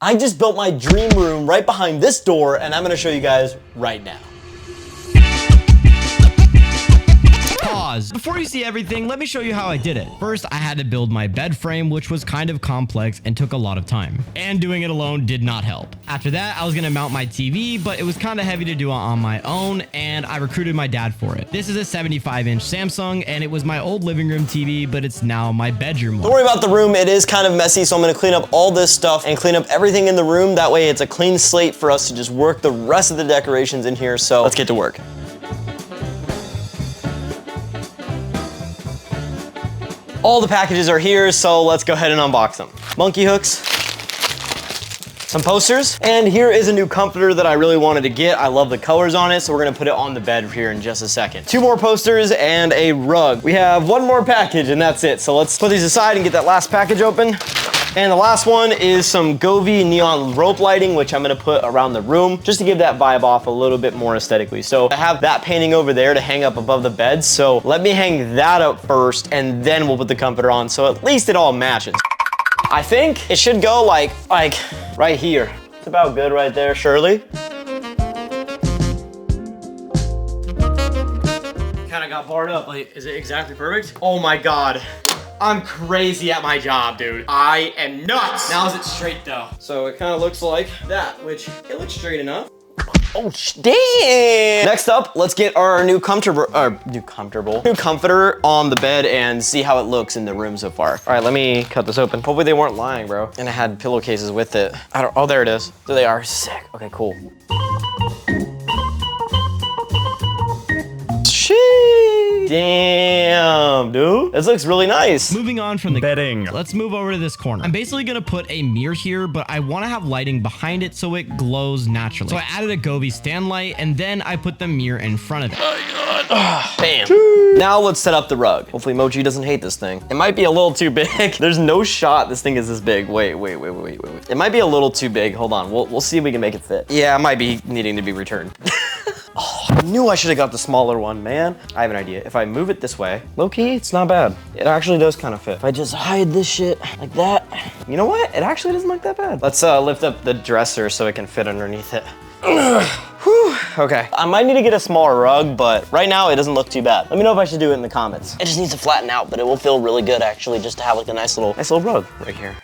I just built my dream room right behind this door, and I'm gonna show you guys right now. Pause. Before you see everything, let me show you how I did it. First, I had to build my bed frame, which was kind of complex and took a lot of time. And doing it alone did not help. After that, I was gonna mount my TV, but it was kind of heavy to do on my own, and I recruited my dad for it. This is a 75-inch Samsung, and it was my old living room TV, but it's now my bedroom one. Don't worry about the room, it is kind of messy, so I'm gonna clean up all this stuff and clean up everything in the room. That way it's a clean slate for us to just work the rest of the decorations in here, so let's get to work. All the packages are here, so let's go ahead and unbox them. Monkey hooks, some posters, and here is a new comforter that I really wanted to get. I love the colors on it, so we're gonna put it on the bed here in just a second. 2 more posters and a rug. We have 1 more package and that's it. So let's put these aside and get that last package open. And the last one is some Govee neon rope lighting, which I'm gonna put around the room just to give that vibe off a little bit more aesthetically. So I have that painting over there to hang up above the bed. So let me hang that up first and then we'll put the comforter on so at least it all matches. I think it should go like right here. It's about good right there, Shirley. Kinda got barred up, like, is it exactly perfect? Oh my God. I'm crazy at my job, dude. I am nuts. Now is it straight though? So it kind of looks like that, which it looks straight enough. Oh, damn. Next up, let's get our new comforter on the bed and see how it looks in the room so far. All right, let me cut this open. Hopefully they weren't lying, bro. And it had pillowcases with it. Oh, there it is. There they are, sick. Okay, cool. Damn, dude. This looks really nice. Moving on from the bedding. Let's move over to this corner. I'm basically gonna put a mirror here, but I wanna have lighting behind it so it glows naturally. So I added a Govee stand light, and then I put the mirror in front of it. Oh my God. Bam. Now let's set up the rug. Hopefully Mochi doesn't hate this thing. It might be a little too big. There's no shot this thing is this big. Wait. It might be a little too big. Hold on, we'll see if we can make it fit. Yeah, it might be needing to be returned. Oh, I knew I should have got the smaller one, man. I have an idea. If I move it this way, low-key, it's not bad. It actually does kind of fit. If I just hide this shit like that, you know what? It actually doesn't look that bad. Let's lift up the dresser so it can fit underneath it. Whew, okay. I might need to get a smaller rug, but right now it doesn't look too bad. Let me know if I should do it in the comments. It just needs to flatten out, but it will feel really good actually just to have like a nice little rug right here.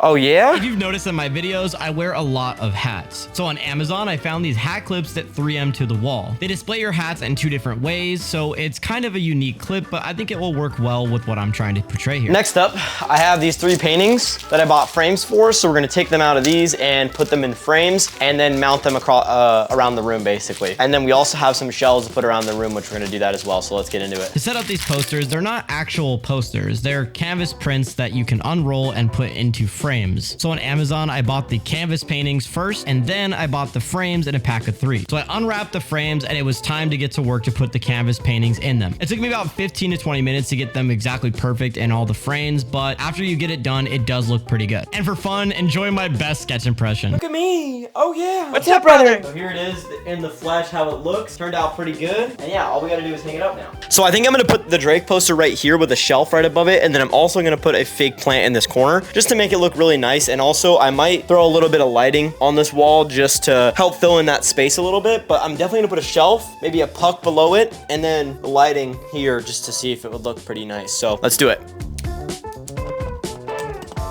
Oh yeah? If you've noticed in my videos, I wear a lot of hats. So on Amazon, I found these hat clips that 3M to the wall. They display your hats in 2 different ways, so it's kind of a unique clip, but I think it will work well with what I'm trying to portray here. Next up, I have these 3 paintings that I bought frames for, so we're gonna take them out of these and put them in frames and then mount them across around the room basically. And then we also have some shelves to put around the room, which we're gonna do that as well, so let's get into it. To set up these posters, they're not actual posters. They're canvas prints that you can unroll and put into frames. So on Amazon, I bought the canvas paintings first, and then I bought the frames in a pack of 3. So I unwrapped the frames, and it was time to get to work to put the canvas paintings in them. It took me about 15 to 20 minutes to get them exactly perfect in all the frames, but after you get it done, it does look pretty good. And for fun, enjoy my best sketch impression. Look at me. Oh yeah. What's up, brother? So here it is in the flesh, how it looks. Turned out pretty good. And yeah, all we gotta do is hang it up now. So I think I'm gonna put the Drake poster right here with a shelf right above it, and then I'm also gonna put a fake plant in this corner just to make it look really nice. And also I might throw a little bit of lighting on this wall just to help fill in that space a little bit, but I'm definitely gonna put a shelf, maybe a puck below it, and then the lighting here just to see if it would look pretty nice. So let's do it.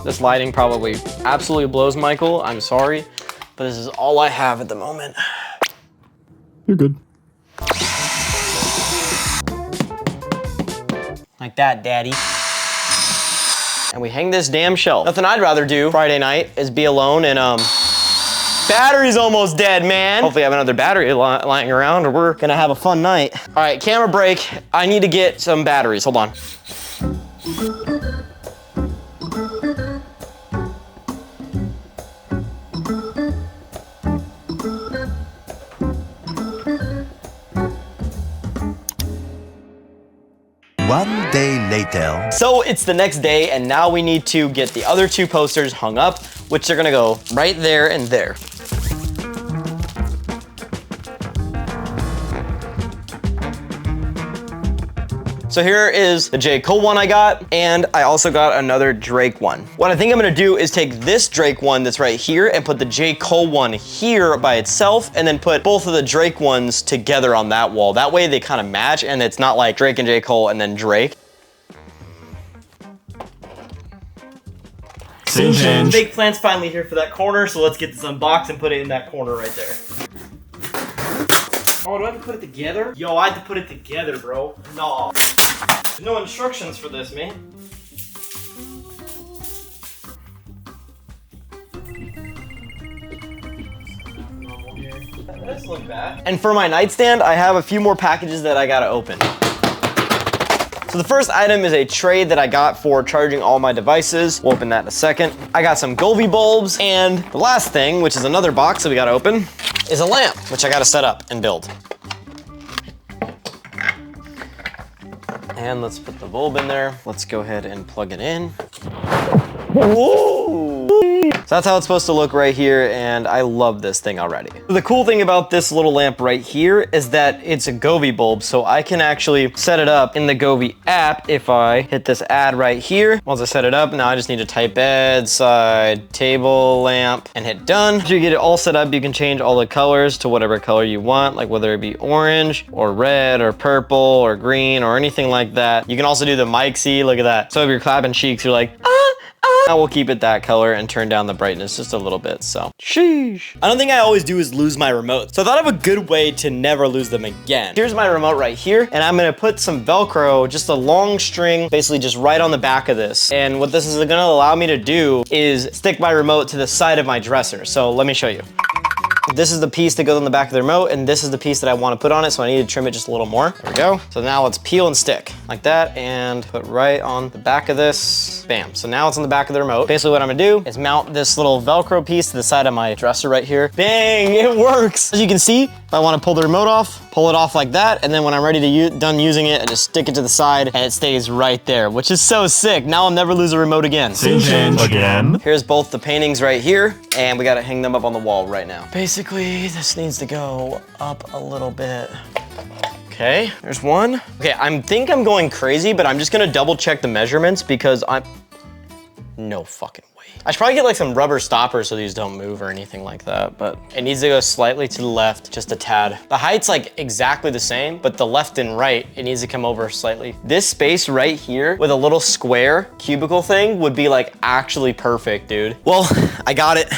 This lighting probably absolutely blows Michael. I'm sorry, but this is all I have at the moment. You're good. Like that, daddy. And we hang this damn shelf. Nothing I'd rather do Friday night is be alone and battery's almost dead, man. Hopefully I have another battery lying around or we're gonna have a fun night. All right, camera break. I need to get some batteries, hold on. One day later. So it's the next day and now we need to get the other 2 posters hung up, which are gonna go right there and there. So here is the J. Cole one I got, and I also got another Drake one. What I think I'm gonna do is take this Drake one that's right here and put the J. Cole one here by itself, and then put both of the Drake ones together on that wall. That way they kind of match, and it's not like Drake and J. Cole and then Drake. Big plan's finally here for that corner, so let's get this unboxed and put it in that corner right there. Oh, do I have to put it together? Yo, I have to put it together, bro. No. There's no instructions for this, man. That doesn't look bad. And for my nightstand, I have a few more packages that I gotta open. So the first item is a tray that I got for charging all my devices. We'll open that in a second. I got some Govee bulbs, and the last thing, which is another box that we gotta open, is a lamp, which I gotta set up and build. And let's put the bulb in there. Let's go ahead and plug it in. Whoa! So that's how it's supposed to look right here, and I love this thing already. The cool thing about this little lamp right here is that it's a Govee bulb, so I can actually set it up in the Govee app if I hit this add right here. Once I set it up, now I just need to type bedside table lamp and hit done. After you get it all set up, you can change all the colors to whatever color you want, like whether it be orange or red or purple or green or anything like that. You can also do the mic see, look at that. So if you're clapping cheeks, you're like, I will keep it that color and turn down the brightness just a little bit, so. Sheesh. I don't think I always do is lose my remote. So I thought of a good way to never lose them again. Here's my remote right here, and I'm gonna put some Velcro, just a long string, basically just right on the back of this. And what this is gonna allow me to do is stick my remote to the side of my dresser. So let me show you. This is the piece that goes on the back of the remote, and this is the piece that I want to put on it, so I need to trim it just a little more. There we go. So now let's peel and stick like that, and put right on the back of this. Bam. So now it's on the back of the remote. Basically what I'm gonna do is mount this little Velcro piece to the side of my dresser right here. Bang, it works. As you can see, if I want to pull the remote off, pull it off like that, and then when I'm ready to done using it, I just stick it to the side, and it stays right there, which is so sick. Now I'll never lose a remote again. Again. Here's both the paintings right here, and we gotta hang them up on the wall right now. Basically, this needs to go up a little bit. Okay, there's one. Okay, I think I'm going crazy, but I'm just gonna double check the measurements because no fucking way. I should probably get like some rubber stoppers so these don't move or anything like that, but it needs to go slightly to the left, just a tad. The height's like exactly the same, but the left and right, it needs to come over slightly. This space right here with a little square cubicle thing would be like actually perfect, dude. Well, I got it,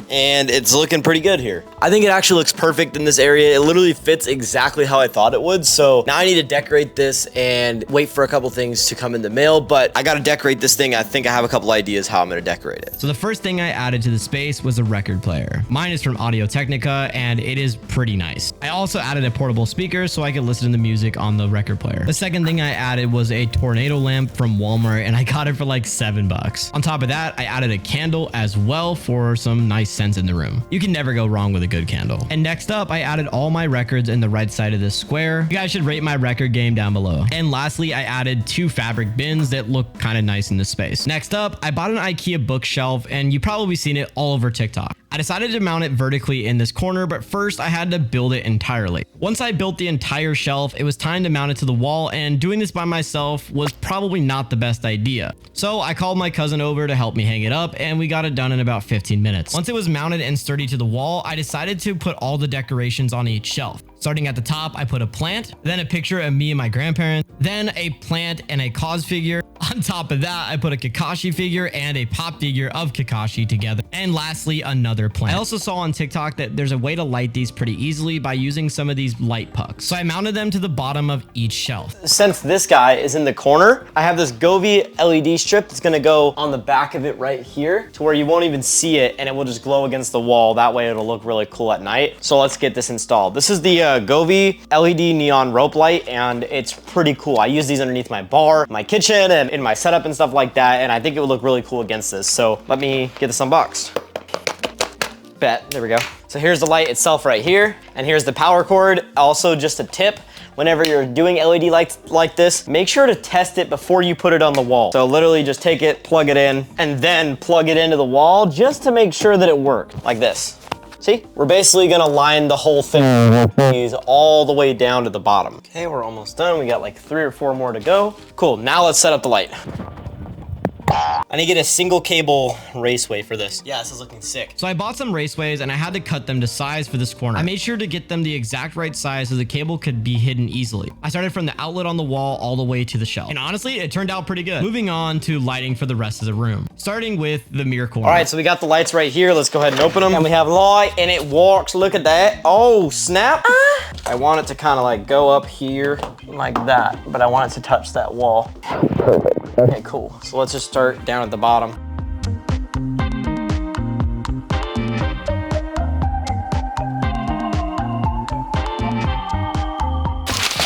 and it's looking pretty good here. I think it actually looks perfect in this area. It literally fits exactly how I thought it would. So now I need to decorate this and wait for a couple things to come in the mail, but I gotta decorate this thing. I think I have a couple ideas how I'm gonna decorate it. So the first thing I added to the space was a record player. Mine is from Audio-Technica, and it is pretty nice. I also added a portable speaker so I could listen to the music on the record player. The second thing I added was a tornado lamp from Walmart, and I got it for like $7. On top of that, I added a candle as well for some nice scents in the room. You can never go wrong with a good candle. And next up, I added all my records in the right side of this square. You guys should rate my record game down below. And lastly, I added 2 fabric bins that look kind of nice in this space. Next up, I bought an IKEA bookshelf, and you've probably seen it all over TikTok. I decided to mount it vertically in this corner, but first I had to build it entirely. Once I built the entire shelf, it was time to mount it to the wall, and doing this by myself was probably not the best idea. So I called my cousin over to help me hang it up, and we got it done in about 15 minutes. Once it was mounted and sturdy to the wall, I decided to put all the decorations on each shelf. Starting at the top, I put a plant, then a picture of me and my grandparents, then a plant and a Cause figure. On top of that, I put a Kakashi figure and a pop figure of Kakashi together. And lastly, another plant. I also saw on TikTok that there's a way to light these pretty easily by using some of these light pucks. So I mounted them to the bottom of each shelf. Since this guy is in the corner, I have this Govee LED strip that's gonna go on the back of it right here to where you won't even see it, and it will just glow against the wall. That way it'll look really cool at night. So let's get this installed. This is the Govee LED neon rope light, and it's pretty cool. I use these underneath my bar, my kitchen, and in my setup and stuff like that, and I think it would look really cool against this. So let me get this unboxed. Bet, there we go. So here's the light itself right here, and here's the power cord. Also, just a tip, whenever you're doing LED lights like this, make sure to test it before you put it on the wall. So literally just take it, plug it in, and then plug it into the wall just to make sure that it worked, like this. See, we're basically gonna line the whole thing with these all the way down to the bottom. Okay, we're almost done. We got like 3 or 4 more to go. Cool, now let's set up the light. I need to get a single cable raceway for this. Yeah, this is looking sick. So I bought some raceways and I had to cut them to size for this corner. I made sure to get them the exact right size so the cable could be hidden easily. I started from the outlet on the wall all the way to the shelf. And honestly, it turned out pretty good. Moving on to lighting for the rest of the room, starting with the mirror corner. All right, so we got the lights right here. Let's go ahead and open them. And we have light and it works. Look at that. Oh, snap. I want it to kind of like go up here like that, but I want it to touch that wall. Perfect. Okay, cool. So let's just start down at the bottom.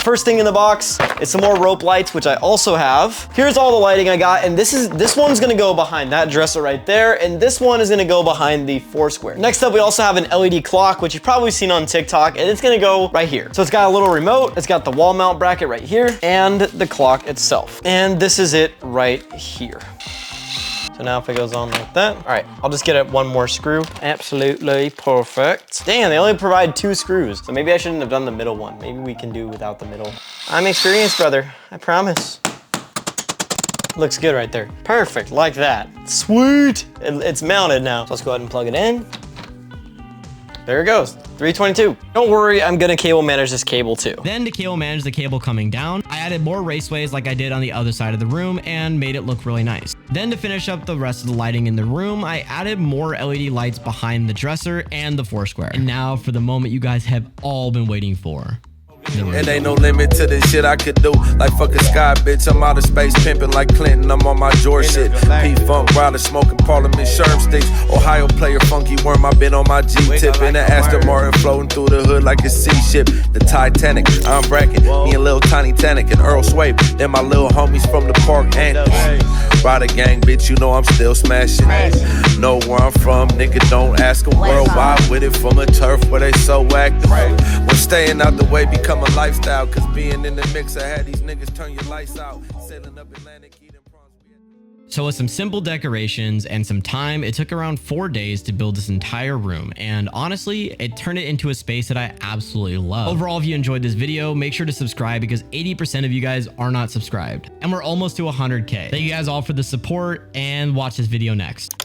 First thing in the box is some more rope lights, which I also have. Here's all the lighting I got, and this one's gonna go behind that dresser right there, and this one is gonna go behind the Foursquare. Next up, we also have an LED clock, which you've probably seen on TikTok, and it's gonna go right here. So it's got a little remote, it's got the wall mount bracket right here, and the clock itself. And this is it right here. So now if it goes on like that, all right, I'll just get it one more screw. Absolutely perfect. Damn, they only provide 2 screws. So maybe I shouldn't have done the middle one. Maybe we can do without the middle. I'm experienced, brother, I promise. Looks good right there. Perfect, like that. Sweet, it's mounted now. So let's go ahead and plug it in. There it goes, 322. Don't worry, I'm gonna cable manage this cable too. Then to cable manage the cable coming down, I added more raceways like I did on the other side of the room and made it look really nice. Then to finish up the rest of the lighting in the room, I added more LED lights behind the dresser and the Foursquare. And now for the moment you guys have all been waiting for. And ain't no limit to the shit I could do. Like fucking sky, bitch. I'm out of space pimping like Clinton. I'm on my George shit. P-Funk rider smoking Parliament Sherm sticks. Ohio player funky worm. I've been on my G-tip in the Aston Martin floating through the hood like a sea ship. The Titanic. I'm bracket. Me and Lil Tiny Tannic and Earl Swape. Then my little homies from the park Anthony. Rider gang, bitch. You know I'm still smashing. Know where I'm from, nigga. Don't ask them. Worldwide with it from a turf where they so active. When staying out the way become a lifestyle, cause being in the mix I had these niggas turn your lights out. Sailing up Atlantic, eating prawns. So with some simple decorations and some time, it took around 4 days to build this entire room. And honestly, it turned it into a space that I absolutely love. Overall, if you enjoyed this video, make sure to subscribe because 80% of you guys are not subscribed. And we're almost to 100K. Thank you guys all for the support and watch this video next.